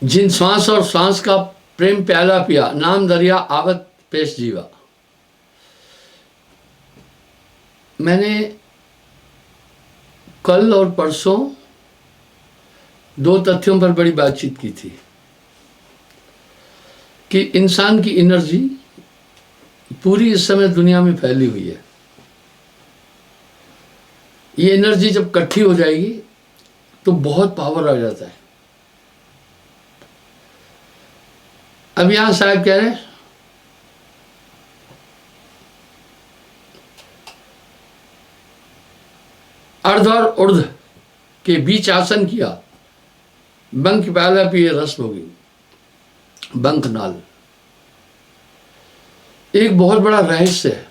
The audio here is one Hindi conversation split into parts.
जिन श्वास और श्वास का प्रेम प्याला पिया, नाम दरिया आवत पेश जीवा। मैंने कल और परसों दो तथ्यों पर बड़ी बातचीत की थी कि इंसान की एनर्जी पूरी इस समय दुनिया में फैली हुई है। ये एनर्जी जब इकट्ठी हो जाएगी तो बहुत पावर आ जाता है। अब यहां साहब कह रहे हैं अर्ध और उर्ध के बीच आसन किया, बंक प्याला पिए रस होगी। बंक नाल एक बहुत बड़ा रहस्य है।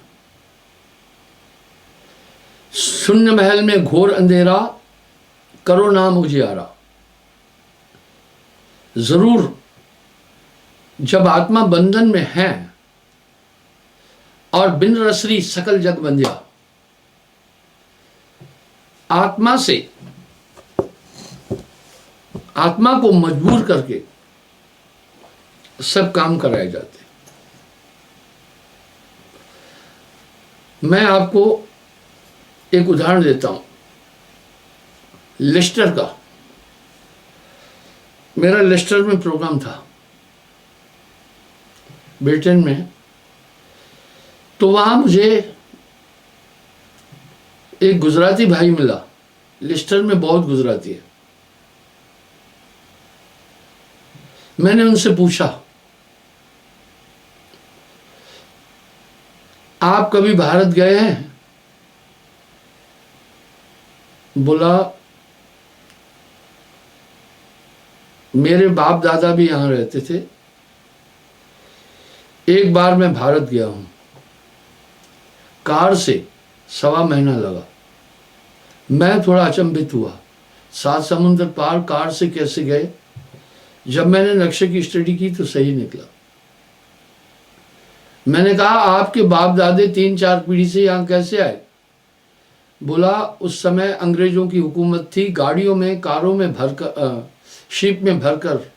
शून्य महल में घोर अंधेरा, करो नाम उजियारा। जरूर जब आत्मा बंधन में है और बिन रसरी सकल जग बंध्या, आत्मा को मजबूर करके सब काम कराए जाते हैं। मैं आपको एक उदाहरण देता हूं लेस्टर का। मेरा लेस्टर में प्रोग्राम था ब्रिटेन में, तो वहां मुझे एक गुजराती भाई मिला। लेस्टर में बहुत गुजराती है। मैंने उनसे पूछा, आप कभी भारत गए हैं? बोला, मेरे बाप दादा भी यहां रहते थे। एक बार मैं भारत गया हूं, कार से 1.25 महीना लगा। मैं थोड़ा अचंभित हुआ, 7 समुद्र पार कार से कैसे गए? जब मैंने नक्शे की स्टडी की तो सही निकला। मैंने कहा, आपके बाप दादे 3-4 पीढ़ी से यहां कैसे आए? बोला, उस समय अंग्रेजों की हुकूमत थी। गाड़ियों में, कारों में भरकर, शिप में भरकर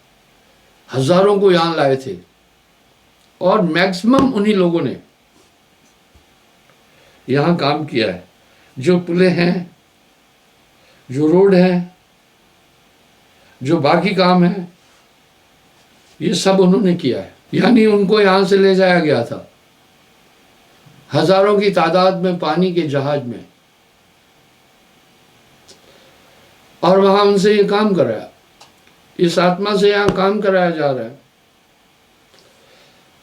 हजारों को यहां लाए थे और मैक्सिमम उन्हीं लोगों ने यहां काम किया है। जो पुलें हैं, जो रोड है, जो बाकी काम है, ये सब उन्होंने किया है। यानी उनको यहां से ले जाया गया था हजारों की तादाद में पानी के जहाज में, और वहां उनसे ये काम कराया। इस आत्मा से यहां काम कराया जा रहा है।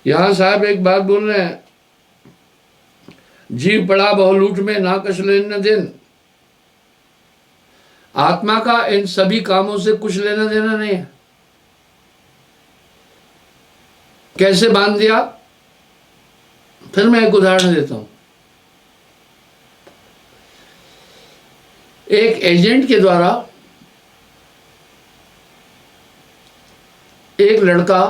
यहां साहब एक बात बोल रहे हैं, जीव पड़ा बहुलूट में ना कछ लेना देन। आत्मा का इन सभी कामों से कुछ लेना देना नहीं है। कैसे बांध दिया? फिर मैं एक उदाहरण देता हूं। एक एजेंट के द्वारा एक लड़का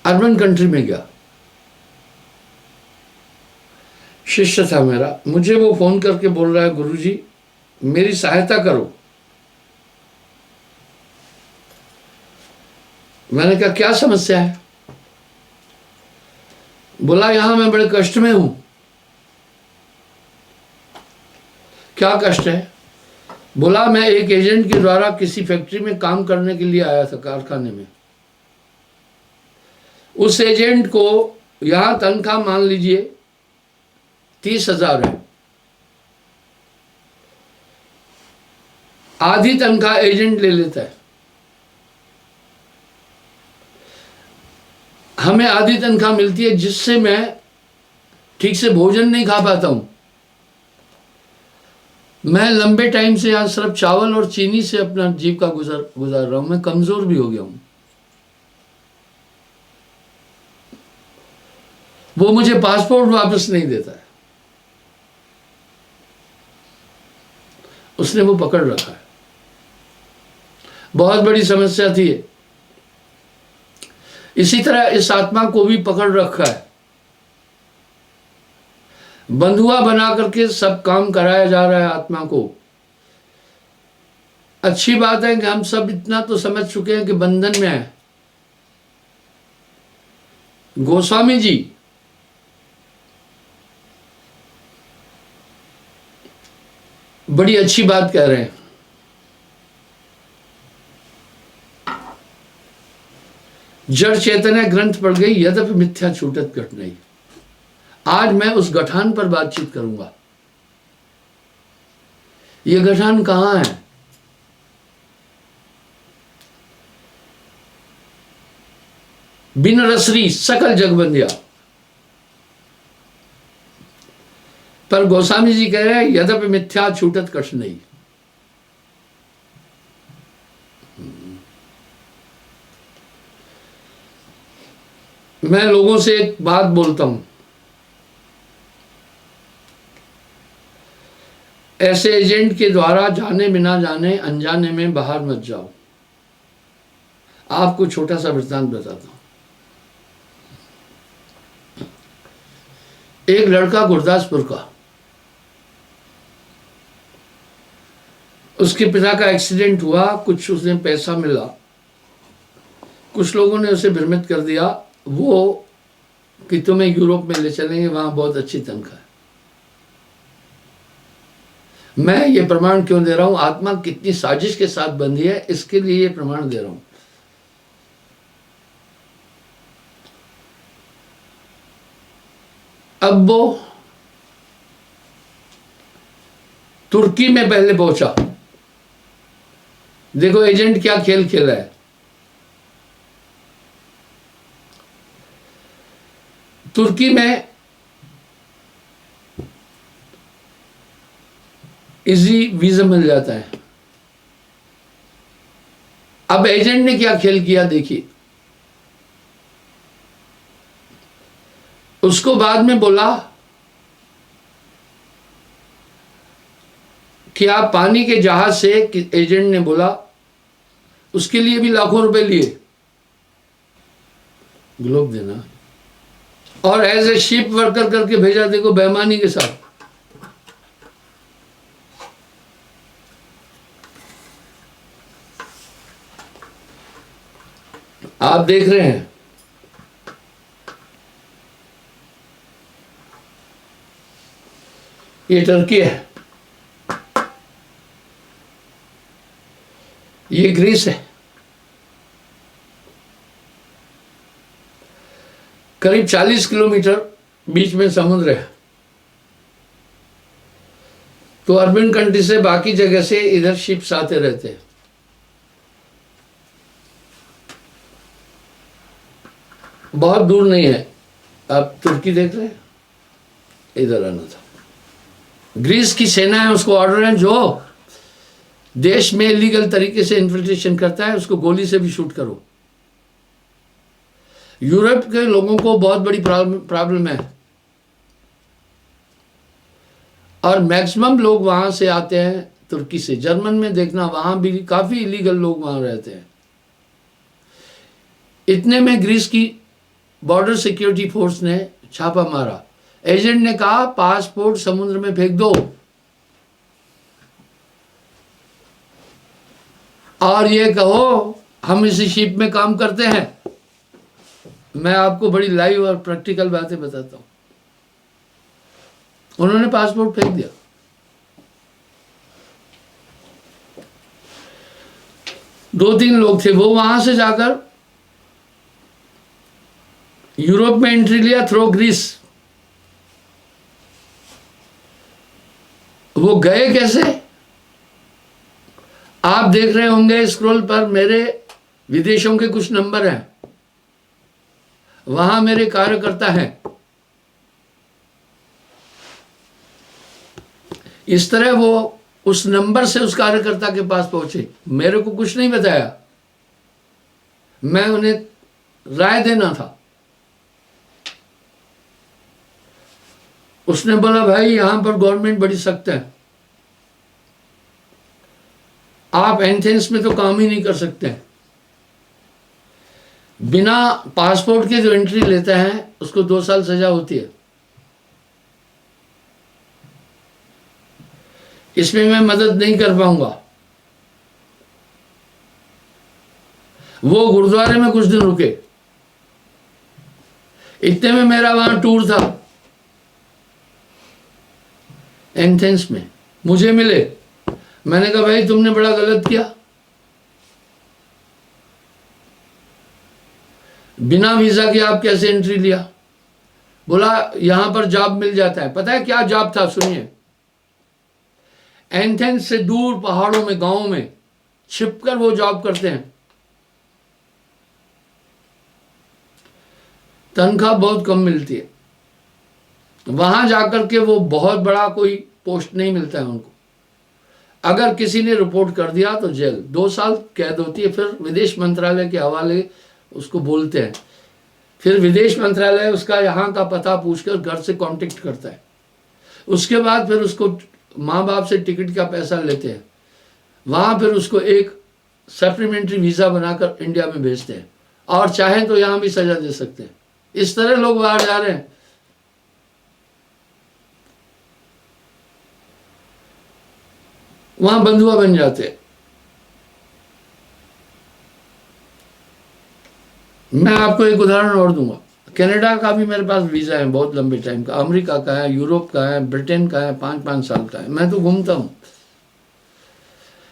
अर्बन कंट्री में गया। शिष्य था मेरा। मुझे वो फोन करके बोल रहा है, गुरुजी मेरी सहायता करो। मैंने कहा, क्या समस्या है? बोला, यहां मैं बड़े कष्ट में हूं। क्या कष्ट है? बोला, मैं एक एजेंट के द्वारा किसी फैक्ट्री में काम करने के लिए आया था, कारखाने में। उस एजेंट को यहां तनख्वाह मान लीजिए 30,000 है। आधी तनख्वाह एजेंट ले लेता है, हमें आधी तनख्वाह मिलती है, जिससे मैं ठीक से भोजन नहीं खा पाता हूं। मैं लंबे टाइम से यहां सिर्फ चावल और चीनी से अपना जीविका गुजार रहा हूं। मैं कमजोर भी हो गया हूं। वो मुझे पासपोर्ट वापस नहीं देता है। उसने वो पकड़ रखा है। बहुत बड़ी समस्या थी। इसी तरह इस आत्मा को भी पकड़ रखा है। बंधुआ बना करके सब काम कराया जा रहा है आत्मा को। अच्छी बात है कि हम सब इतना तो समझ चुके हैं कि बंधन में है। गोस्वामी जी बड़ी अच्छी बात कह रहे हैं। जड़ चेतना ग्रंथ पढ़ गई, यद्यपि मिथ्या छूटत घट नहीं। आज मैं उस गठान पर बातचीत करूंगा। ये गठान कहां है? बिन रसरी सकल जगबंदिया। पर गोस्वामी जी कह रहे हैं यद्यपि मिथ्या छूटत कछ नहीं। मैं लोगों से एक बात बोलता हूं, ऐसे एजेंट के द्वारा जाने बिना जाने अनजाने में बाहर मत जाओ। आपको छोटा सा वृत्तांत बताता हूं। एक लड़का गुरदासपुर का, उसके पिता का एक्सीडेंट हुआ, कुछ उसने पैसा मिला, कुछ लोगों ने उसे भ्रमित कर दिया वो कि तुम्हें यूरोप में ले चलेंगे, वहां बहुत अच्छी तनख्वाह है। मैं ये प्रमाण क्यों दे रहा हूं? आत्मा कितनी साजिश के साथ बंधी है, इसके लिए ये प्रमाण दे रहा हूं। अब वो तुर्की में पहले पहुंचा। देखो एजेंट क्या खेल खेला है। तुर्की में इजी वीजा मिल जाता है। अब एजेंट ने क्या खेल किया देखिए। उसको बाद में बोला कि आप पानी के जहाज से, एजेंट ने बोला उसके लिए भी लाखों रुपए लिए, ग्लोब देना, और एज ए शिप वर्कर करके भेजा। देखो बेईमानी के साथ। आप देख रहे हैं ये टर्की है, ये ग्रीस है। करीब 40 किलोमीटर बीच में समुद्र है। तो अर्बन कंट्री से, बाकी जगह से इधर शिप्स आते रहते हैं। बहुत दूर नहीं है। आप तुर्की देख रहे हैं, इधर आना था। ग्रीस की सेना है, उसको ऑर्डर है जो देश में इलीगल तरीके से इन्फिल्ट्रेशन करता है उसको गोली से भी शूट करो। यूरोप के लोगों को बहुत बड़ी प्रॉब्लम है, और मैक्सिमम लोग वहां से आते हैं तुर्की से। जर्मन में देखना, वहां भी काफी इलीगल लोग वहां रहते हैं। इतने में ग्रीस की बॉर्डर सिक्योरिटी फोर्स ने छापा मारा। एजेंट ने कहा पासपोर्ट समुद्र में फेंक दो और ये कहो हम इसी शिप में काम करते हैं। मैं आपको बड़ी लाइव और प्रैक्टिकल बातें बताता हूं। उन्होंने पासपोर्ट फेंक दिया। दो तीन लोग थे, वो वहां से जाकर यूरोप में एंट्री लिया थ्रू ग्रीस। वो गए कैसे? आप देख रहे होंगे स्क्रॉल पर मेरे विदेशों के कुछ नंबर हैं, वहां मेरे कार्यकर्ता हैं। इस तरह वो उस नंबर से उस कार्यकर्ता के पास पहुंचे। मेरे को कुछ नहीं बताया, मैं उन्हें राय देना था। उसने बोला भाई यहां पर गवर्नमेंट बड़ी सख्त है, आप एथेंस में तो काम ही नहीं कर सकते। बिना पासपोर्ट के जो एंट्री लेता है उसको 2 साल सजा होती है। इसमें मैं मदद नहीं कर पाऊंगा। वो गुरुद्वारे में कुछ दिन रुके। इतने में मेरा वहां टूर था एथेंस में, मुझे मिले। मैंने कहा भाई तुमने बड़ा गलत किया, बिना वीजा के आप कैसे एंट्री लिया? बोला यहां पर जॉब मिल जाता है। पता है क्या जॉब था? सुनिए, एथेंस से दूर पहाड़ों में, गांवों में छिपकर वो जॉब करते हैं, तनख्वाह बहुत कम मिलती है। वहां जाकर के वो बहुत बड़ा कोई पोस्ट नहीं मिलता है उनको। अगर किसी ने रिपोर्ट कर दिया तो जेल, 2 साल कैद होती है। फिर विदेश मंत्रालय के हवाले उसको बोलते हैं, फिर विदेश मंत्रालय उसका यहाँ का पता पूछकर घर से कांटेक्ट करता है। उसके बाद फिर उसको माँ बाप से टिकट का पैसा लेते हैं, वहाँ फिर उसको एक सप्लीमेंट्री वीज़ा बनाकर इंडिया में भेजते हैं, और चाहें तो यहाँ भी सजा दे सकते हैं। इस तरह लोग बाहर जा रहे हैं। वहां बंधुआ बन जाते हैं। मैं आपको एक उदाहरण और दूंगा। कनाडा का भी मेरे पास वीज़ा है बहुत लंबे टाइम का, अमेरिका का है, यूरोप का है, ब्रिटेन का है, 5-5 साल का है। मैं तो घूमता हूँ।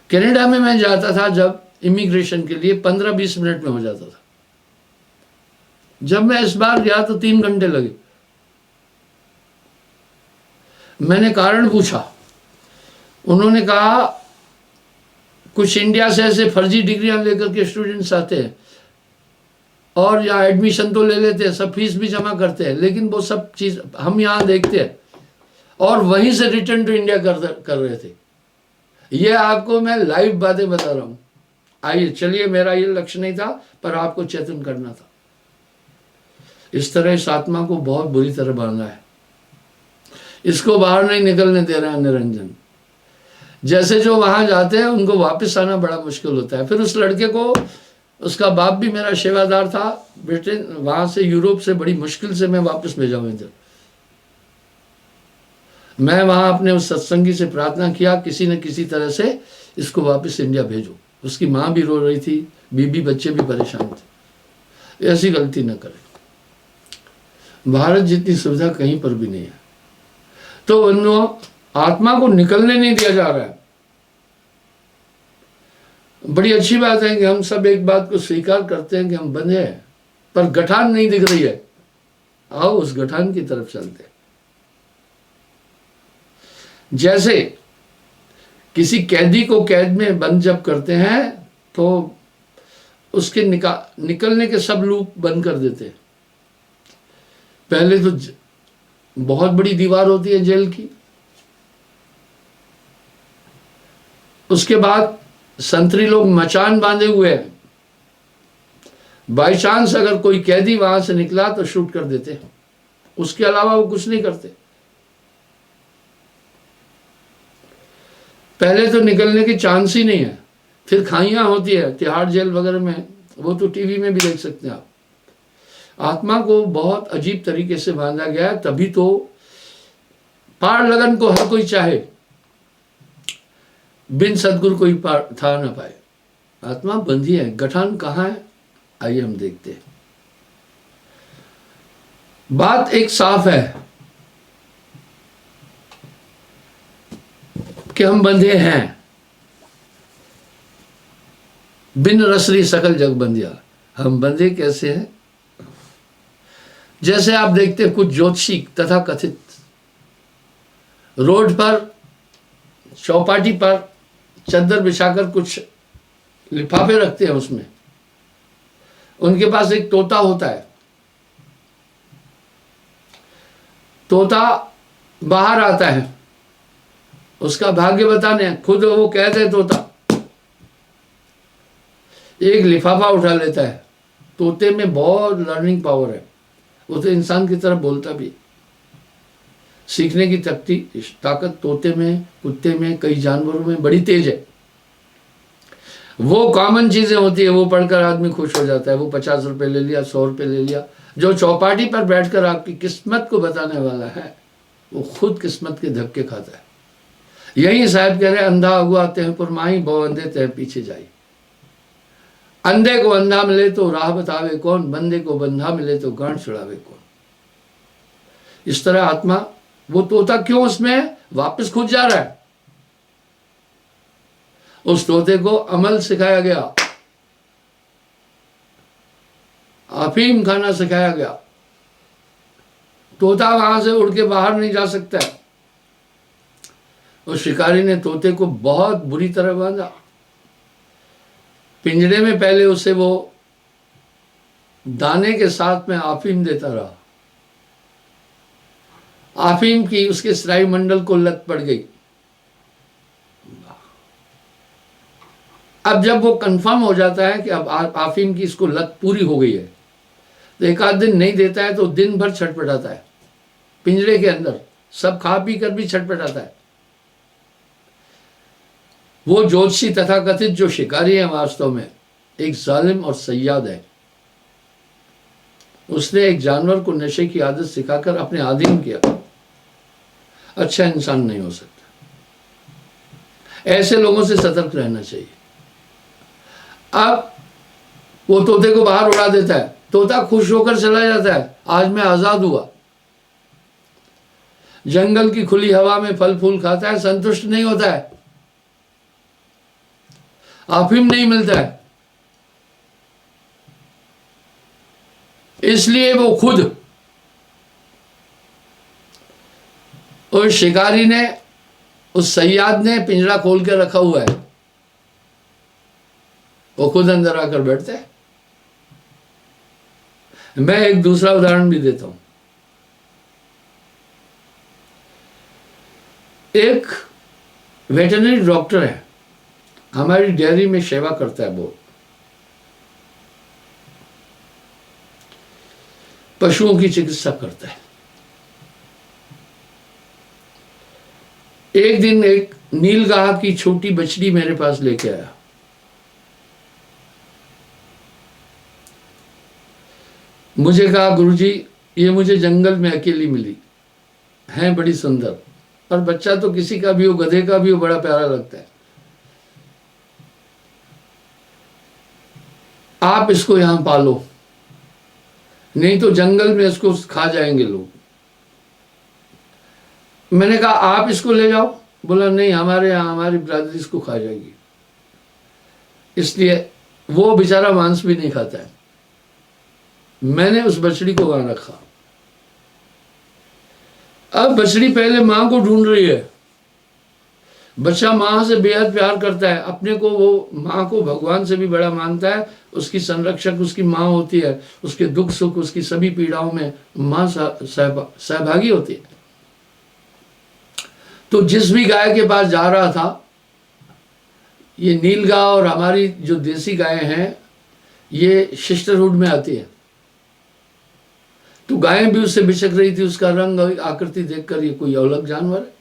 कनाडा में मैं जाता था जब इमिग्रेशन के लिए, 15-20 मिनट में हो जाता था। जब मैं इस बार गया तो 3 घंटे लगे। मैंने कारण पूछा, उन्होंने कहा कुछ इंडिया से ऐसे फर्जी डिग्रियां लेकर के स्टूडेंट्स आते हैं और या एडमिशन तो ले लेते हैं, सब फीस भी जमा करते हैं, लेकिन वो सब चीज हम यहाँ देखते हैं, और वहीं से रिटर्न टू इंडिया कर रहे थे। ये आपको मैं लाइव बातें बता रहा हूँ। आइए चलिए, मेरा ये लक्ष्य नहीं था, पर आपको चेतन करना था। इस तरह इस आत्मा को बहुत बुरी तरह बांधा है, इसको बाहर नहीं निकलने दे रहा है निरंजन। जैसे जो वहां जाते हैं उनको वापस आना बड़ा मुश्किल होता है। फिर उस लड़के को, उसका बाप भी मेरा सेवादार था ब्रिटेन, वहां से यूरोप से बड़ी मुश्किल से मैं वापस भेजा हूं इधर। मैं वहां अपने उस सत्संगी से प्रार्थना किया, किसी न किसी तरह से इसको वापस इंडिया भेजो। उसकी माँ भी रो रही थी, बीबी बच्चे भी परेशान थे। ऐसी गलती न करें। भारत जितनी सुविधा कहीं पर भी नहीं है। तो उन आत्मा को निकलने नहीं दिया जा रहा है। बड़ी अच्छी बात है कि हम सब एक बात को स्वीकार करते हैं कि हम बंधे हैं, पर गठान नहीं दिख रही है। आओ उस गठान की तरफ चलते हैं। जैसे किसी कैदी को कैद में बंद जब करते हैं तो उसके निकलने के सब लूप बंद कर देते हैं। पहले तो बहुत बड़ी दीवार होती है जेल की, उसके बाद संतरी लोग मचान बांधे हुए हैं। बाई चांस अगर कोई कैदी वहां से निकला तो शूट कर देते हैं, उसके अलावा वो कुछ नहीं करते। पहले तो निकलने की चांस ही नहीं है। फिर खाइयां होती है तिहाड़ जेल वगैरह में, वो तो टीवी में भी देख सकते हैं आप। आत्मा को बहुत अजीब तरीके से बांधा गया है, तभी तो पार लगन को हर कोई चाहे, बिन सदगुरु कोई पार था ना पाए। आत्मा बंधी है। गठान कहाँ है? आइए हम देखते हैं। बात एक साफ है कि हम बंधे हैं। बिन रसरी सकल जग बंधिया। हम बंधे कैसे हैं? जैसे आप देखते हैं कुछ ज्योतिषी तथा कथित रोड पर, चौपाटी पर चद्दर बिछाकर कुछ लिफाफे रखते हैं, उसमें उनके पास एक तोता होता है। तोता बाहर आता है, उसका भाग्य बताने, खुद वो कहते हैं तोता एक लिफाफा उठा लेता है। तोते में बहुत लर्निंग पावर है, वो तो इंसान की तरह बोलता भी। सीखने की ताकत तोते में, कुत्ते में, कई जानवरों में बड़ी तेज है। वो कॉमन चीजें होती है, वो पढ़कर आदमी खुश हो जाता है। वो 50 रुपए ले लिया, 100 रुपए ले लिया। जो चौपाटी पर बैठकर आपकी किस्मत को बताने वाला है, वो खुद किस्मत के धक्के खाता है। यही साहब कह रहे, अंधा अगुआ आते हैं पुरमाही, बहु अंधे तय पीछे जाई। अंधे को अंधा मिले तो राह बतावे कौन, बंदे को बंधा मिले तो गांठ छुड़ावे कौन। इस तरह आत्मा, वो तोता क्यों उसमें वापस खुद जा रहा है? उस तोते को अमल सिखाया गया, अफीम खाना सिखाया गया। तोता वहां से उड़ के बाहर नहीं जा सकता है। उस शिकारी ने तोते को बहुत बुरी तरह बांधा पिंजरे में। पहले उसे वो दाने के साथ में अफीम देता रहा। अफीम की उसके स्नायु मंडल को लत पड़ गई। अब जब वो कंफर्म हो जाता है कि अब अफीम की इसको लत पूरी हो गई है, तो एक आध दिन नहीं देता है तो दिन भर छटपटाता है पिंजरे के अंदर, सब खा पी कर भी छटपटाता है। वो ज्योतिषी तथा कथित जो शिकारी है वास्तव में एक जालिम और सयाद है। उसने एक जानवर को नशे की आदत सिखाकर अपने अधीन किया। अच्छा इंसान नहीं हो सकता। ऐसे लोगों से सतर्क रहना चाहिए। अब वो तोते को बाहर उड़ा देता है, तोता खुश होकर चला जाता है, आज मैं आजाद हुआ। जंगल की खुली हवा में फल फूल खाता है, संतुष्ट नहीं होता है, अफीम नहीं मिलता है, इसलिए वो खुद, उस शिकारी ने, उस सयाद ने पिंजरा खोल के रखा हुआ है, वो खुद अंदर आकर बैठते हैं। मैं एक दूसरा उदाहरण भी देता हूं। एक वेटरनरी डॉक्टर है, हमारी डेयरी में सेवा करता है, वो पशुओं की चिकित्सा करता है। एक दिन एक नीलगाह की छोटी बछड़ी मेरे पास लेके आया। मुझे कहा, गुरुजी ये मुझे जंगल में अकेली मिली है, बड़ी सुंदर, और बच्चा तो किसी का भी हो, गधे का भी हो, बड़ा प्यारा लगता है। आप इसको यहां पालो, नहीं तो जंगल में इसको खा जाएंगे लोग। मैंने कहा आप इसको ले जाओ। बोला नहीं, हमारे यहां हमारी बिरादरी इसको खा जाएगी, इसलिए वो बेचारा मांस भी नहीं खाता है। मैंने उस बछड़ी को वहां रखा। अब बछड़ी पहले मां को ढूंढ रही है। बच्चा मां से बेहद प्यार करता है, अपने को वो मां को भगवान से भी बड़ा मानता है। उसकी संरक्षक उसकी मां होती है, उसके दुख सुख, उसकी सभी पीड़ाओं में मां सहभागी होती है। तो जिस भी गाय के पास जा रहा था, ये नीलगाय और हमारी जो देसी गायें हैं ये सिस्टरहुड में आती है, तो गायें भी उससे बिछक रही थी। उसका रंग और आकृति देखकर ये कोई अलग जानवर है।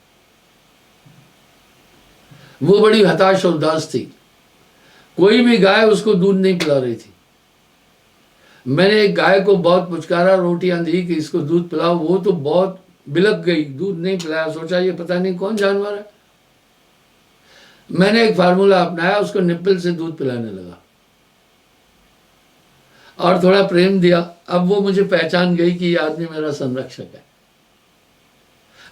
वो बड़ी हताश और उदास थी। कोई भी गाय उसको दूध नहीं पिला रही थी। मैंने एक गाय को बहुत पुचकारा, रोटियां दी कि इसको दूध पिलाओ, वो तो बहुत बिलक गई, दूध नहीं पिलाया। सोचा ये पता नहीं कौन जानवर है। मैंने एक फार्मूला अपनाया, उसको निप्पल से दूध पिलाने लगा और थोड़ा प्रेम दिया। अब वो मुझे पहचान गई कि ये आदमी मेरा संरक्षक है।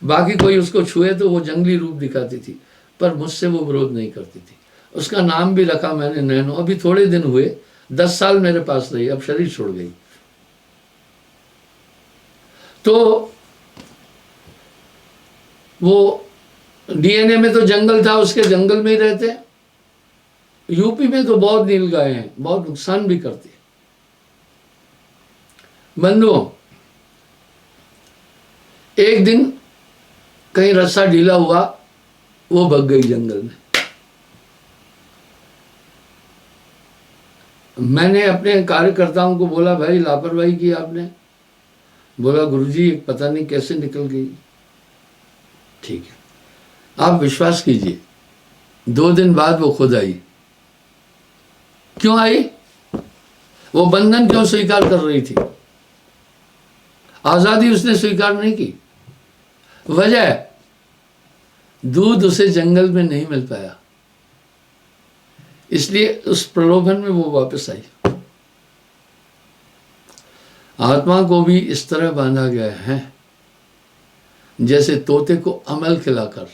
बाकी कोई उसको छुए तो वो जंगली रूप दिखाती थी, पर मुझसे वो विरोध नहीं करती थी। उसका नाम भी रखा मैंने नैनो। अभी थोड़े दिन हुए, 10 साल मेरे पास रही, अब शरीर छोड़ गई। तो वो डीएनए में तो जंगल था, उसके जंगल में ही रहते। यूपी में तो बहुत नीलगाय हैं, बहुत नुकसान भी करती है। बंधुओं, एक दिन कहीं रस्सा ढीला हुआ, वो भग गई जंगल में। मैंने अपने कार्यकर्ताओं को बोला, भाई लापरवाही की आपने। बोला गुरुजी पता नहीं कैसे निकल गई। ठीक है, आप विश्वास कीजिए, 2 दिन बाद वो खुद आई। क्यों आई? वो बंधन क्यों स्वीकार कर रही थी? आजादी उसने स्वीकार नहीं की। वजह, दूध उसे जंगल में नहीं मिल पाया, इसलिए उस प्रलोभन में वो वापस आई। आत्मा को भी इस तरह बांधा गया है जैसे तोते को अमल खिलाकर,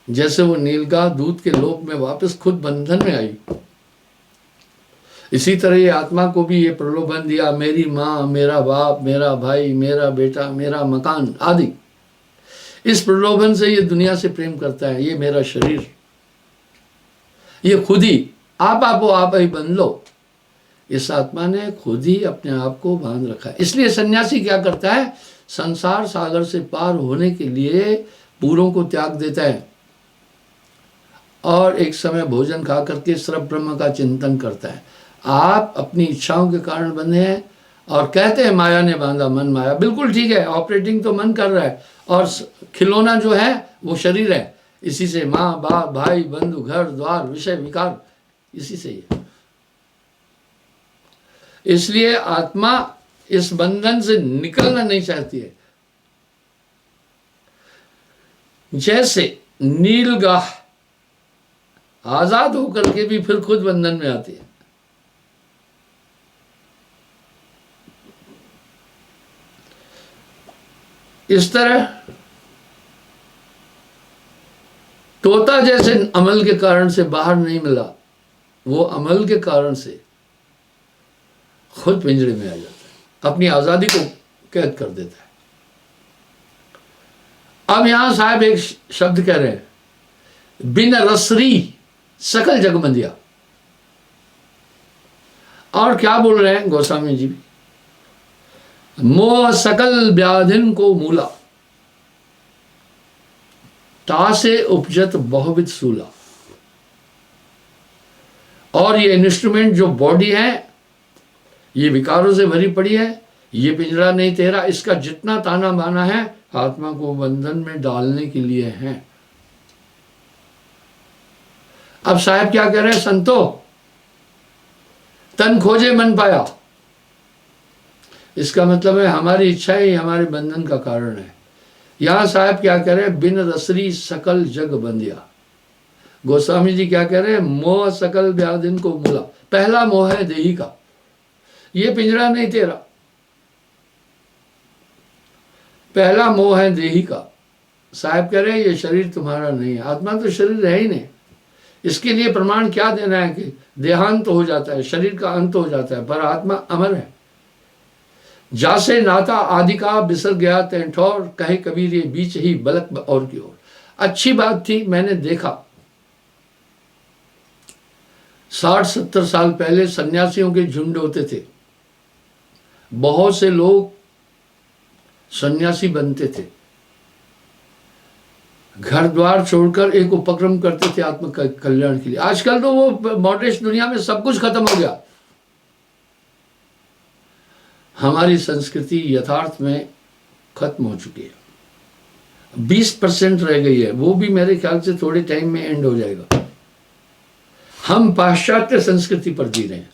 जैसे वो नीलगाय दूध के लोभ में वापस खुद बंधन में आई। इसी तरह ये आत्मा को भी ये प्रलोभन दिया, मेरी माँ, मेरा बाप, मेरा भाई, मेरा बेटा, मेरा मकान आदि। इस प्रलोभन से ये दुनिया से प्रेम करता है। ये मेरा शरीर, ये खुद ही आप ही बन लो। इस आत्मा ने खुद ही अपने आप को बांध रखा है। इसलिए सन्यासी क्या करता है, संसार सागर से पार होने के लिए पूरों को त्याग देता है और एक समय भोजन खा करके सर्व ब्रह्म का चिंतन करता है। आप अपनी इच्छाओं के कारण बंधे हैं और कहते हैं माया ने बांधा, मन माया। बिल्कुल ठीक है, ऑपरेटिंग तो मन कर रहा है और खिलौना जो है वो शरीर है। इसी से माँ बाप भाई बंधु घर द्वार विषय विकार इसी से ही है। इसलिए आत्मा इस बंधन से निकलना नहीं चाहती है। जैसे नीलगाय आजाद होकर के भी फिर खुद बंधन में आती है। इस तरह तोता जैसे अमल के कारण से बाहर नहीं मिला, वो अमल के कारण से खुद पिंजरे में आ जाता है, अपनी आजादी को कैद कर देता है। अब यहां साहब एक शब्द कह रहे हैं, बिन रसरी सकल जगमंदिया। और क्या बोल रहे हैं गोस्वामी जी, मोह सकल व्याधिन को मूला, तासे उपजत बहुविध सूला। और ये इंस्ट्रूमेंट जो बॉडी है ये विकारों से भरी पड़ी है, ये पिंजरा नहीं तेरा, इसका जितना ताना बाना है आत्मा को बंधन में डालने के लिए है। अब साहब क्या कह रहे हैं, संतो तन खोजे मन पाया। इसका मतलब है हमारी इच्छा ही हमारे बंधन का कारण है। यहां साहब क्या कह रहे हैं, बिन रसरी सकल जग बंधिया। गोस्वामी जी क्या कह रहे हैं, मोह सकल व्याधिन को मूला। पहला मोह है देही का, ये पिंजरा नहीं तेरा। पहला मोह है देही का। साहब कह रहे हैं ये शरीर तुम्हारा नहीं है। आत्मा तो शरीर है ही नहीं। इसके लिए प्रमाण क्या देना है कि देहांत हो जाता है, शरीर का अंत हो जाता है, पर आत्मा अमर है। जासे नाता आदि का बिसर गया तेंठौर, कहे कबीर ये बीच ही बलक और की ओर। अच्छी बात थी, मैंने देखा 60-70 साल पहले सन्यासियों के झुंड होते थे। बहुत से लोग सन्यासी बनते थे, घर द्वार छोड़कर एक उपक्रम करते थे आत्म कल्याण के लिए। आजकल तो वो मॉडर्न दुनिया में सब कुछ खत्म हो गया। हमारी संस्कृति यथार्थ में खत्म हो चुकी है। 20% रह गई है, वो भी मेरे ख्याल से थोड़े टाइम में एंड हो जाएगा। हम पाश्चात्य संस्कृति पर जी रहे हैं।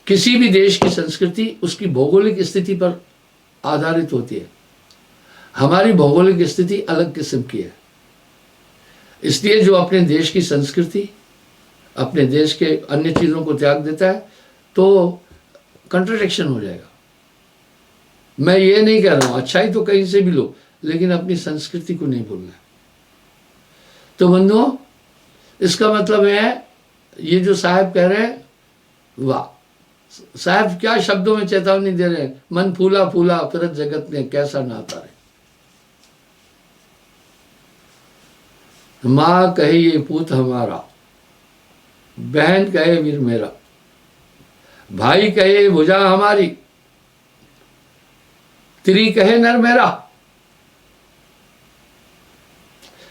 किसी भी देश की संस्कृति उसकी भौगोलिक स्थिति पर आधारित होती है। हमारी भौगोलिक स्थिति अलग किस्म की है। इसलिए जो अपने देश की संस्कृति, अपने देश के अन्य चीजों को त्याग देता है तो कंट्राडिक्शन हो जाएगा। मैं ये नहीं कह रहा हूं अच्छाई तो कहीं से भी लो, लेकिन अपनी संस्कृति को नहीं भूलना। तो बंधुओं, इसका मतलब है ये जो साहब कह रहे हैं, वाह साहब क्या शब्दों में चेतावनी दे रहे हैं। मन फूला फूला फिरत जगत में कैसा नाता रे। माँ कहे ये पूत हमारा, बहन कहे वीर मेरा, भाई कहे भुजा हमारी, तिरी कहे नर मेरा।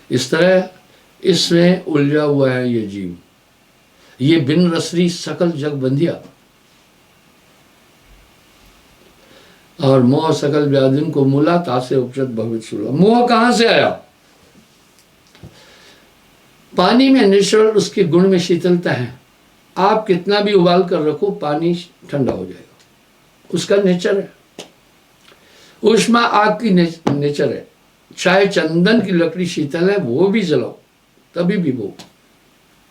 इस तरह इसमें उलझा हुआ है ये जीव। ये बिन रसरी सकल जग बंधिया और मोह सकल व्याधिन को मूला, तासे उपजत बहुविध सूला। मोह कहां से आया? पानी में निश्चल उसके गुण में शीतलता है। आप कितना भी उबाल कर रखो पानी ठंडा हो जाएगा, उसका नेचर है। ऊष्मा आग की नेचर है। चाहे चंदन की लकड़ी शीतल है वो भी जलाओ तभी भी वो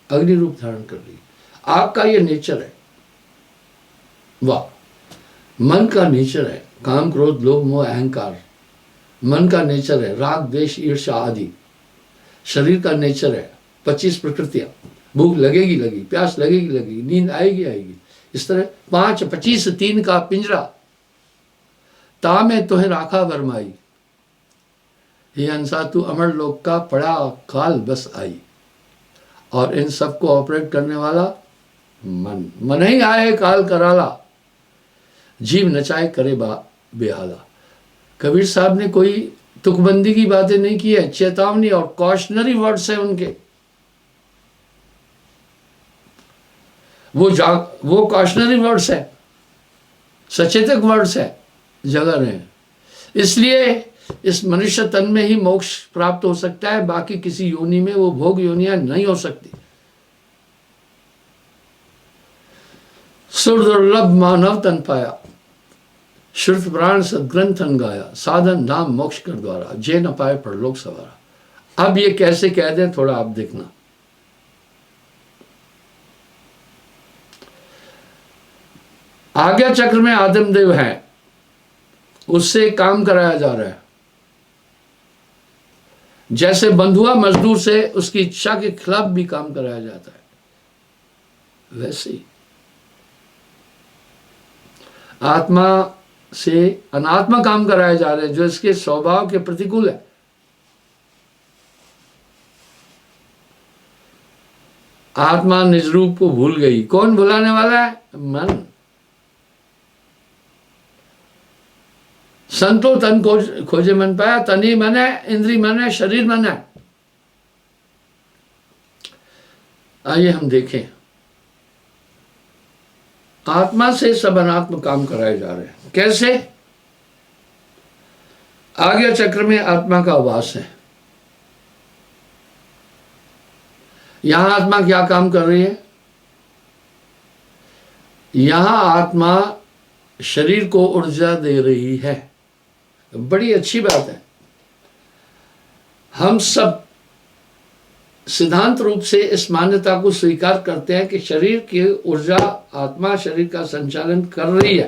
अग्नि रूप धारण कर रही है। आग का ये नेचर है। वाह, मन का नेचर है काम क्रोध लोभ मोह अहंकार, मन का नेचर है राग द्वेष ईर्ष्या आदि। शरीर का नेचर है 25 प्रकृतियां, भूख लगेगी लगेगी, प्यास लगेगी लगेगी, नींद आएगी आएगी। इस तरह 5 25 3 का पिंजरा, ता में तुहे राखा वरमाई, ये हंसा तू अमर लोक का पड़ा काल बस आई। और इन सबको ऑपरेट करने वाला मन, मन ही आए काल कराला, जीव नचाए करे बेहाला। कबीर साहब ने कोई तुकबंदी की बातें नहीं की है, चेतावनी और कॉशनरी वर्ड्स है उनके। वो कॉशनरी वर्ड्स है, सचेतक वर्ड्स है, जगह रहे हैं। इसलिए इस मनुष्य तन में ही मोक्ष प्राप्त हो सकता है, बाकी किसी योनि में वो भोग योनियां नहीं हो सकती। सुरदुर्लभ मानव तन पाया, श्रुत प्राण सदग्रंथन गाया, साधन नाम मोक्ष कर द्वारा, जे न पाए परलोक सवारा। अब ये कैसे कह दें, थोड़ा आप देखना। आज्ञा चक्र में आदमदेव है, उससे काम कराया जा रहा है। जैसे बंधुआ मजदूर से उसकी इच्छा के खिलाफ भी काम कराया जाता है, वैसे ही आत्मा से अनात्मा काम कराए जा रहे हैं जो इसके स्वभाव के प्रतिकूल है। आत्मा निज रूप को भूल गई। कौन भुलाने वाला है? मन। संतो तन खोजे मन पाया, तनी मन है, इंद्री मन है, शरीर मन है। आइए हम देखें, आत्मा से सब अनात्म काम कराए जा रहे हैं। कैसे? आज्ञा चक्र में आत्मा का वास है। यहां आत्मा क्या काम कर रही है? यहां आत्मा शरीर को ऊर्जा दे रही है। बड़ी अच्छी बात है। हम सब सिद्धांत रूप से इस मान्यता को स्वीकार करते हैं कि शरीर की ऊर्जा आत्मा शरीर का संचालन कर रही है,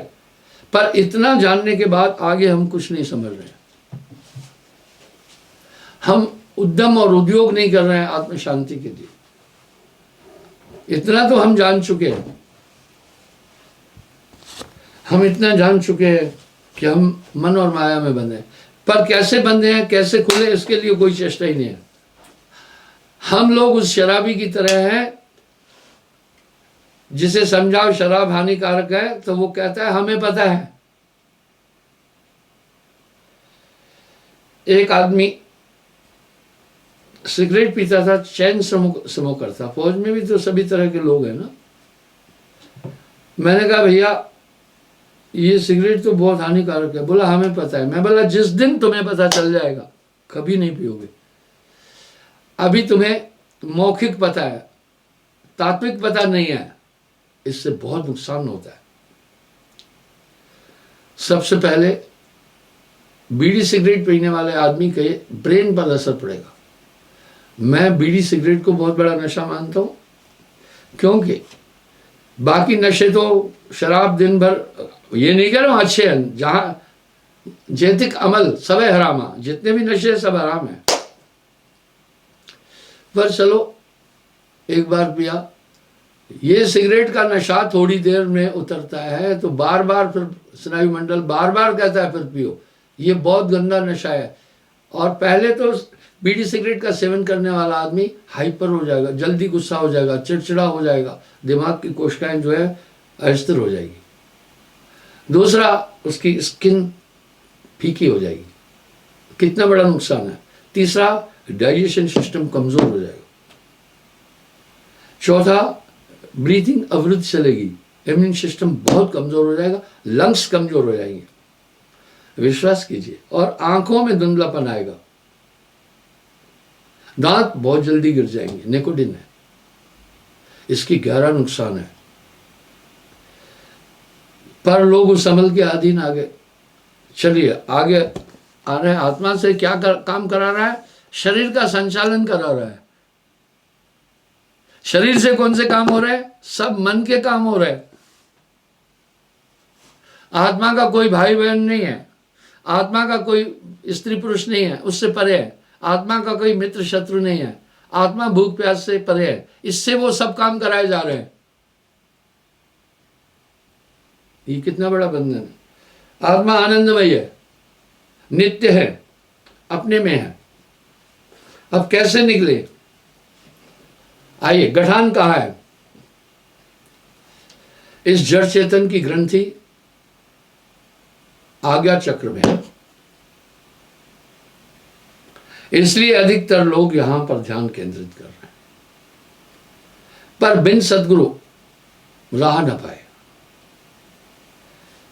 पर इतना जानने के बाद आगे हम कुछ नहीं समझ रहे हैं। हम उद्यम और उद्योग नहीं कर रहे हैं आत्म शांति के लिए। इतना तो हम जान चुके हैं, हम इतना जान चुके हैं कि हम मन और माया में बंधे, पर कैसे बंधे हैं, कैसे खुले, इसके लिए कोई चेष्टा ही नहीं है। हम लोग उस शराबी की तरह हैं जिसे समझाओ शराब हानिकारक है तो वो कहता है हमें पता है। एक आदमी सिगरेट पीता था, चैन स्मोकर था। फौज में भी तो सभी तरह के लोग हैं ना। मैंने कहा भैया ये सिगरेट तो बहुत हानिकारक है। बोला हमें पता है। मैं बोला जिस दिन तुम्हें पता चल जाएगा कभी नहीं पियोगे। अभी तुम्हें मौखिक पता है, तात्विक पता नहीं है, इससे बहुत नुकसान होता है। सबसे पहले बीड़ी सिगरेट पीने वाले आदमी के ब्रेन पर असर पड़ेगा। मैं बीड़ी सिगरेट को बहुत बड़ा नशा मानता हूं, क्योंकि बाकी नशे तो शराब दिन भर, ये नहीं कह रहा हूं अच्छे हैं, जहां जैतिक अमल सब है हरामा, जितने भी नशे सब हराम है। पर चलो एक बार पिया, ये सिगरेट का नशा थोड़ी देर में उतरता है तो बार बार फिर स्नायु मंडल बार बार कहता है फिर पियो। ये बहुत गंदा नशा है। और पहले तो बीड़ी सिगरेट का सेवन करने वाला आदमी हाइपर हो जाएगा, जल्दी गुस्सा हो जाएगा, चिड़चिड़ा हो जाएगा, दिमाग की कोशिकाएं जो है अस्थिर हो जाएगी। दूसरा, उसकी स्किन फीकी हो जाएगी, कितना बड़ा नुकसान है। तीसरा, डाइजेशन सिस्टम कमजोर हो जाएगा। चौथा, ब्रीथिंग अवरुद्ध चलेगी, इम्यून सिस्टम बहुत कमजोर हो जाएगा, लंग्स कमजोर हो जाएंगे, विश्वास कीजिए। और आंखों में धुंधलापन आएगा, दांत बहुत जल्दी गिर जाएंगे। निकोटिन है, इसकी गहरा नुकसान है। पर लोग उस अमल के अधीन आ गए। चलिए आगे आ रहे हैं। आत्मा से क्या काम करा रहा है? शरीर का संचालन करा रहा है। शरीर से कौन से काम हो रहे हैं? सब मन के काम हो रहे हैं। आत्मा का कोई भाई बहन नहीं है, आत्मा का कोई स्त्री पुरुष नहीं है, उससे परे है। आत्मा का कोई मित्र शत्रु नहीं है, आत्मा भूख प्यास से परे है। इससे वो सब काम कराए जा रहे हैं। ये कितना बड़ा बंधन है। आत्मा आनंदमय है, नित्य है, अपने में है। अब कैसे निकले? आइए, गठान कहाँ है? इस जड़ चेतन की ग्रंथि आज्ञा चक्र में है। इसलिए अधिकतर लोग यहां पर ध्यान केंद्रित कर रहे हैं, पर बिन सदगुरु राह न पाए।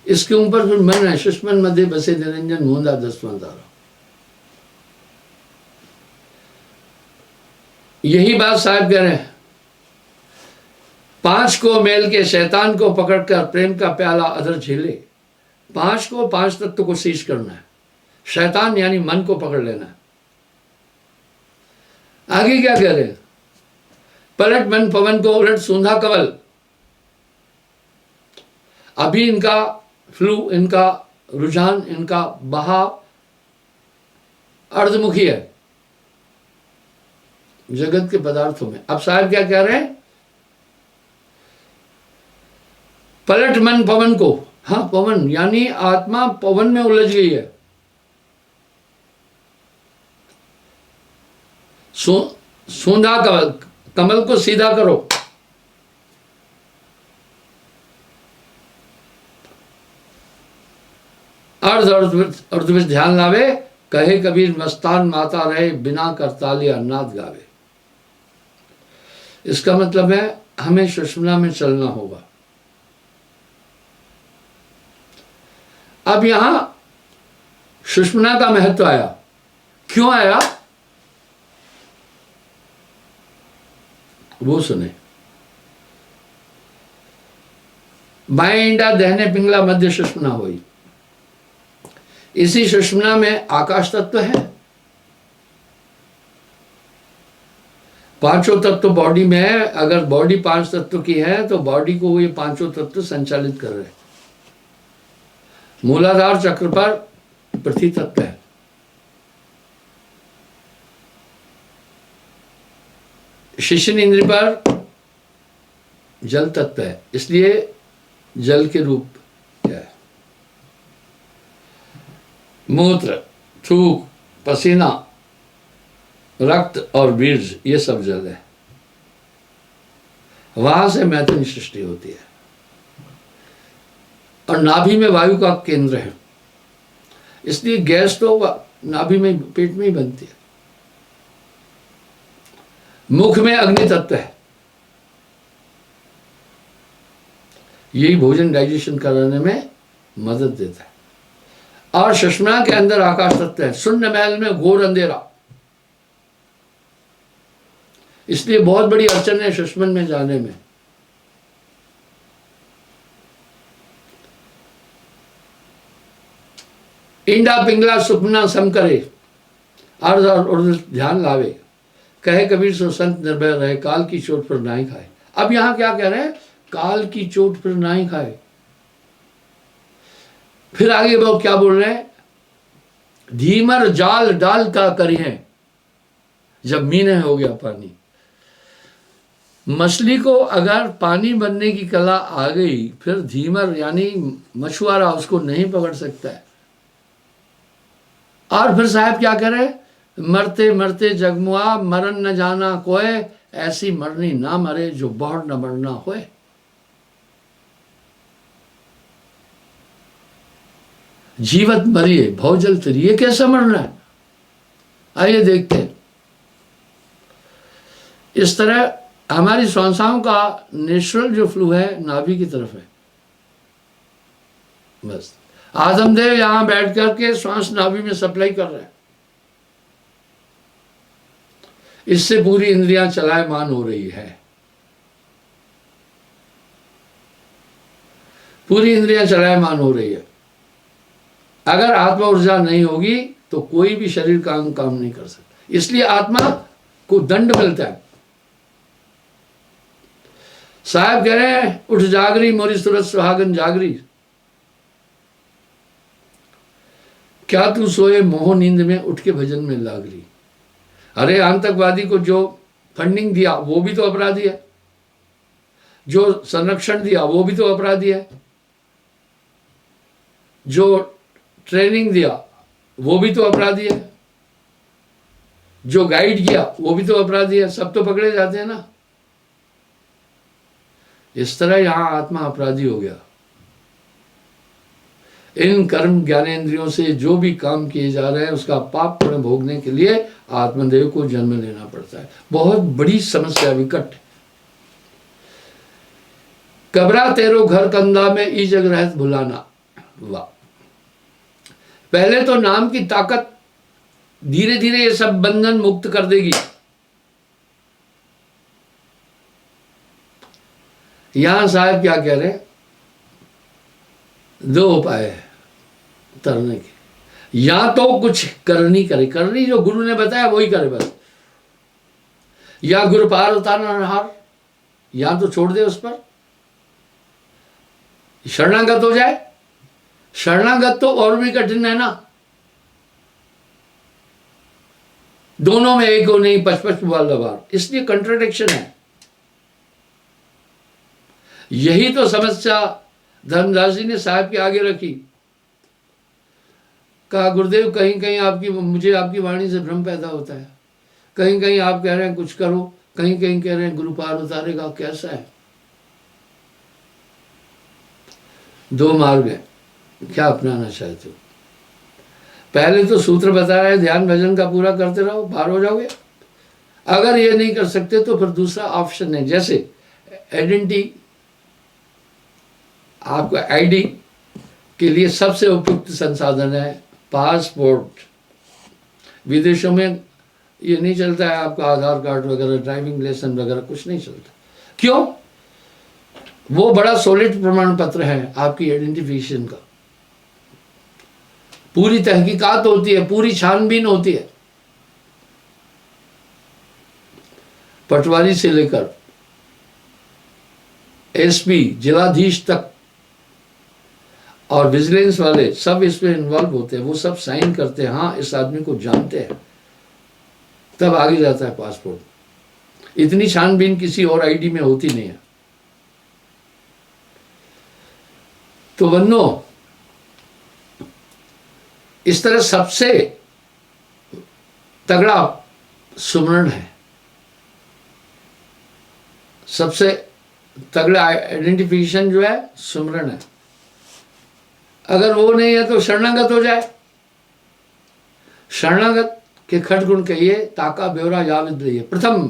इसके ऊपर फिर मन है, सुषमन मध्य बसे निरंजन मूंदा दसवां तारा। यही बात साहब कह रहे हैं। 5 को मेल के शैतान को पकड़कर प्रेम का प्याला अधर झेले। 5 तत्व को सीज करना है। शैतान यानी मन को पकड़ लेना है। आगे क्या कह रहे हैं? पलट मन पवन को उलट सूंधा कवल। अभी इनका फ्लू, इनका रुझान, इनका बहाव अर्धमुखी है जगत के पदार्थों में। अब साहब क्या कह रहे हैं? पलट मन पवन को। हाँ, पवन यानी आत्मा पवन में उलझ गई है। सूंधा कमल, कमल को सीधा करो। अर्ध में ध्यान लावे, कहे कबीर मस्तान माता रहे, बिना करताली अन्नाद गावे। इसका मतलब है हमें सुषुम्ना में चलना होगा। अब यहां सुषुम्ना का महत्व आया। क्यों आया वो सुने। बाएं इंडा दहने पिंगला मध्य सुषुम्ना हुई। इसी सुषुम्ना में आकाश तत्व है। 5 तत्व बॉडी में है। अगर बॉडी 5 तत्व की है तो बॉडी को ये 5 तत्व संचालित कर रहे हैं। मूलाधार चक्र पर पृथ्वी तत्व है। शिश्न इंद्र पर जल तत्व है, इसलिए जल के रूप क्या है। मूत्र, थूक, पसीना, रक्त और बीज ये सब जल है। वहां से मैथुन सृष्टि होती है। और नाभि में वायु का केंद्र है, इसलिए गैस तो नाभि में, पेट में ही बनती है। मुख में अग्नि तत्व है, यही भोजन डाइजेशन कराने में मदद देता है। और सुषुम्ना के अंदर आकाश तत्व है। शून्य महल में घोर अंधेरा, इसलिए बहुत बड़ी अड़चन है सुषुम्ना में जाने में। इंडा पिंगला सुपना सम करे, अर्ध और ध्यान लावे, कहे कबीर सो संत निर्भय रहे, काल की चोट पर नाई खाए। अब यहां क्या कह रहे हैं? काल की चोट पर नाई खाए। फिर आगे वो क्या बोल रहे हैं? धीमर जाल डाल का करी है, जब मीने हो गया पानी। मछली को अगर पानी बनने की कला आ गई, फिर धीमर यानी मछुआरा उसको नहीं पकड़ सकता है। और फिर साहब क्या करे? मरते मरते जगमुआ, मरन न जाना कोय, ऐसी मरनी ना मरे जो बहुत न मरना होए। जीवत मरिए भवजल तरी, ये कैसा मरना है? आइए देखते हैं। इस तरह हमारी श्वासाओं का नेचुरल जो फ्लो है नाभि की तरफ है। बस आदमदेव यहां बैठ करके श्वास नाभि में सप्लाई कर रहे हैं। इससे पूरी इंद्रियां चलायमान हो रही है। पूरी इंद्रियां चलायमान हो रही है। अगर आत्मा ऊर्जा नहीं होगी तो कोई भी शरीर काम नहीं कर सकता। इसलिए आत्मा को दंड मिलता है। साहब कह रहे हैं उठ जागरी मोरी सूरत सुहागन जागरी, क्या तू सोए मोह नींद में उठ के भजन में लागरी। अरे आतंकवादी को जो फंडिंग दिया वो भी तो अपराधी है, जो संरक्षण दिया वो भी तो अपराधी है, जो ट्रेनिंग दिया वो भी तो अपराधी है, जो गाइड किया वो भी तो अपराधी है, सब तो पकड़े जाते हैं ना। इस तरह यहां आत्मा अपराधी हो गया। इन कर्म ज्ञानेंद्रियों से जो भी काम किए जा रहे हैं उसका पाप पुण्य भोगने के लिए आत्मदेव को जन्म लेना पड़ता है। बहुत बड़ी समस्या विकट। कबरा तेरो घर कंधा में ई जग रहत भुलाना। वाह, पहले तो नाम की ताकत धीरे धीरे ये सब बंधन मुक्त कर देगी। यहां साहब क्या कह रहे हैं, दो उपाय है तरने के। या तो कुछ करनी करे, करनी जो गुरु ने बताया वही करे बस, या गुरु पार उतारना नहार, या तो छोड़ दे उस पर, शरणागत हो जाए। शरणागत तो और भी कठिन है ना, दोनों में एक हो नहीं, पचपच वाला बार, इसलिए कंट्राडिक्शन है। यही तो समस्या धर्मदास जी ने साहब के आगे रखी। कहा गुरुदेव कहीं कहीं आपकी, मुझे आपकी वाणी से भ्रम पैदा होता है, कहीं कहीं आप कह रहे हैं कुछ करो, कहीं कहीं कह रहे हैं गुरु पार उतारेगा, कैसा है। दो मार्ग है, क्या अपनाना चाहते हो। पहले तो सूत्र बता रहे हैं ध्यान भजन का पूरा करते रहो, पार हो जाओगे। अगर ये नहीं कर सकते तो फिर दूसरा ऑप्शन है, जैसे आइडेंटिटी, आपको आईडी के लिए सबसे उपयुक्त संसाधन है पासपोर्ट। विदेशों में ये नहीं चलता है आपका आधार कार्ड वगैरह, ड्राइविंग लाइसेंस वगैरह कुछ नहीं चलता। क्यों? वो बड़ा सॉलिड प्रमाण पत्र है आपकी आइडेंटिफिकेशन का। पूरी तहकीकात होती है, पूरी छानबीन होती है, पटवारी से लेकर एसपी जिलाधीश तक, और विजिलेंस वाले सब इसमें इन्वॉल्व होते हैं। वो सब साइन करते हैं, हाँ इस आदमी को जानते हैं, तब आगे जाता है पासपोर्ट। इतनी छानबीन किसी और आईडी में होती नहीं है। तो बन्नो, इस तरह सबसे तगड़ा सुमरण है, सबसे तगड़ा आइडेंटिफिकेशन जो है सुमरण है। अगर वो नहीं है तो शरणागत हो जाए। शरणागत के खट गुण कहिए, ताका ब्योरा याविद रहिए। प्रथम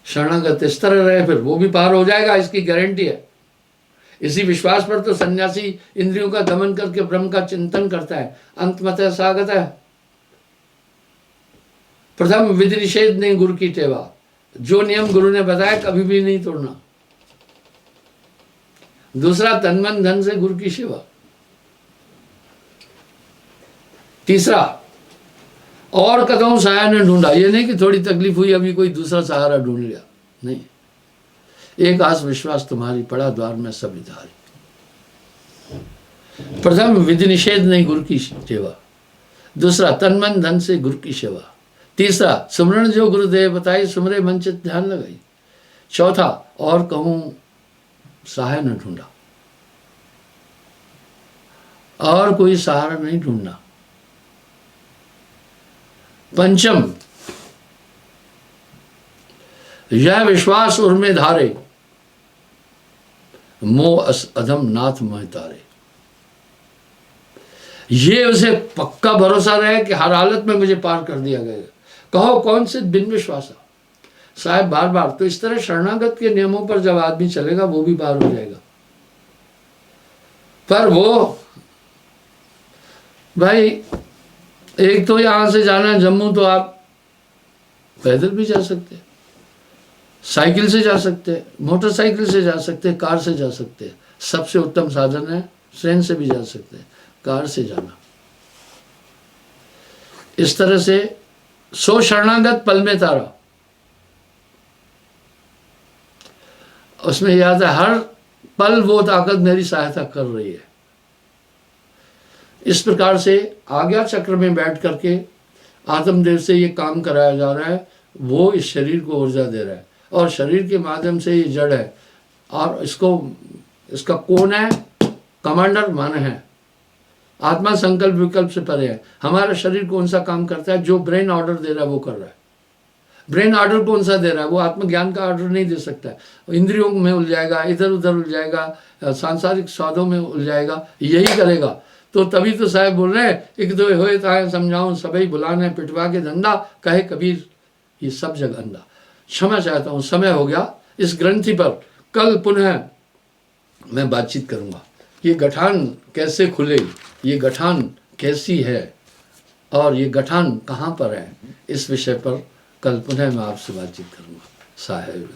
शरणागत इस तरह रहे, फिर वो भी पार हो जाएगा, इसकी गारंटी है। इसी विश्वास पर तो सन्यासी इंद्रियों का दमन करके ब्रह्म का चिंतन करता है। अंतमतः सागत है। प्रथम विधि निषेध नहीं गुरु की टेवा, जो नियम गुरु ने बताया कभी भी नहीं तोड़ना। दूसरा तन मन धन से गुरु की सेवा। तीसरा और कदम सहारा ने ढूंढा, ये नहीं कि थोड़ी तकलीफ हुई अभी कोई दूसरा सहारा ढूंढ लिया, नहीं। एक आस विश्वास तुम्हारी, पड़ा द्वार में सब विधारी। प्रथम विधि निषेध नहीं गुरु की सेवा, दूसरा तन मन धन से गुरु की सेवा, तीसरा सुमरण जो गुरुदेव बताई सुमरे मन चित ध्यान लगाई, चौथा और कहूं सहाय न ढूंढा, और कोई सहारा नहीं ढूंढना। पंचम यह विश्वास उर्मे धारे, मोह अधम नाथ मोह तारे। ये उसे पक्का भरोसा रहे कि हर हालत में मुझे पार कर दिया गया। कहो कौन से बिन विश्वासा। साहब बार बार तो इस तरह शरणागत के नियमों पर जब आदमी चलेगा वो भी पार हो जाएगा। पर वो भाई, एक तो यहां से जाना है जम्मू, तो आप पैदल भी जा सकते हैं, साइकिल से जा सकते हैं, मोटरसाइकिल से जा सकते हैं, कार से जा सकते हैं। सबसे उत्तम साधन है ट्रेन से भी जा सकते हैं, कार से जाना। इस तरह से सो शरणागत पल में तारा। उसमें याद है हर पल वो ताकत मेरी सहायता कर रही है। इस प्रकार से आज्ञा चक्र में बैठ करके आत्मदेव से ये काम कराया जा रहा है, वो इस शरीर को ऊर्जा दे रहा है और शरीर के माध्यम से ये जड़ है और इसका कौन है? कमांडर मन है। आत्मा संकल्प विकल्प से परे है। हमारा शरीर कौन सा काम करता है? जो ब्रेन ऑर्डर दे रहा है वो कर रहा है। ब्रेन ऑर्डर कौन सा दे रहा है? वो आत्मज्ञान का ऑर्डर नहीं दे सकता है। इंद्रियों में उलझाएगा, इधर उधर उलझाएगा, सांसारिक स्वादों में उलझाएगा, यही करेगा। तो तभी तो साहब बोल रहे हैं, एक दो होए ताए समझाऊं सभी बुलाने पिटवा के धंधा, कहे कबीर ये सब जग अंधा। क्षमा चाहता हूँ, समय हो गया। इस ग्रंथि पर कल पुनः मैं बातचीत करूँगा। ये गठान कैसे खुले, ये गठान कैसी है और ये गठान कहाँ पर है, इस विषय पर कल पुनः मैं आपसे बातचीत करूँगा। साहेब।